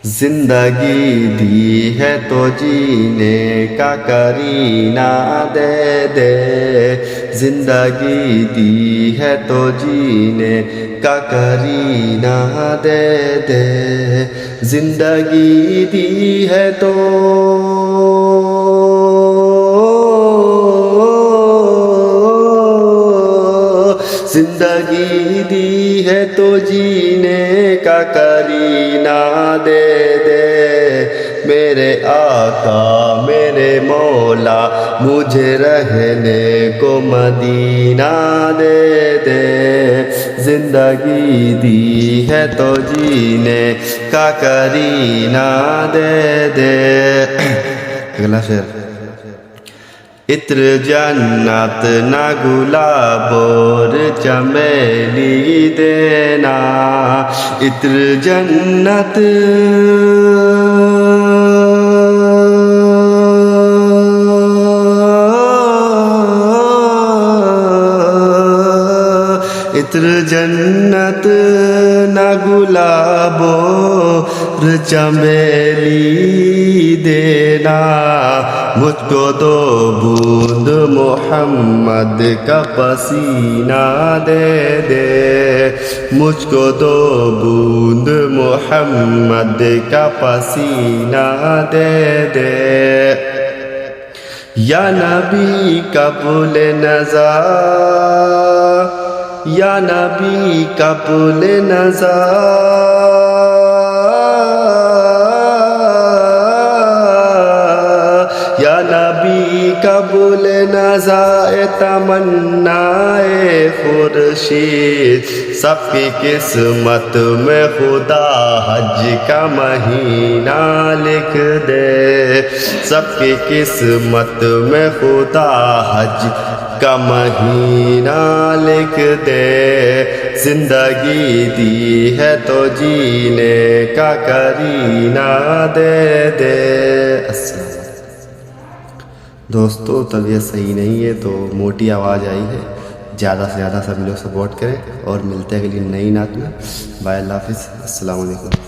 زندگی دی ہے تو جینے کا کرینہ دے دے، زندگی دی ہے تو جینے کا کرینہ دے دے، زندگی دی ہے تو زندگی دی ہے تو جینے کا کرینہ دے دے، میرے آقا میرے مولا مجھے رہنے کو مدینہ دے دے، زندگی دی ہے تو جینے کا کرینہ دے دے۔ اگلا شعر، عطر جنت نہ گلاب اور چمیلی دینا، عطر جنت عطر جنت نہ گلاب اور چمیلی دینا، مجھ کو دو بوند محمد کا پسینہ دے دے، مجھ کو دو بوند محمد کا پسینہ دے دے، یا نبی قبل نظر، یا نبی قبل نظر، یا نبی قبل نظر تمنائے خورشید، سب کی قسمت میں خدا حج کا مہینہ لکھ دے، سب کی قسمت میں خدا حج کا مہینہ لکھ دے، زندگی دی ہے تو جینے کا کرینہ دے دے۔ السلام دوستو، طبیعت صحیح نہیں ہے تو موٹی آواز آئی ہے، زیادہ سے زیادہ سب لوگ سپورٹ کریں، اور ملتے ہیں اگلی نئی نعت میں۔ بائے، اللہ حافظ، السلام علیکم۔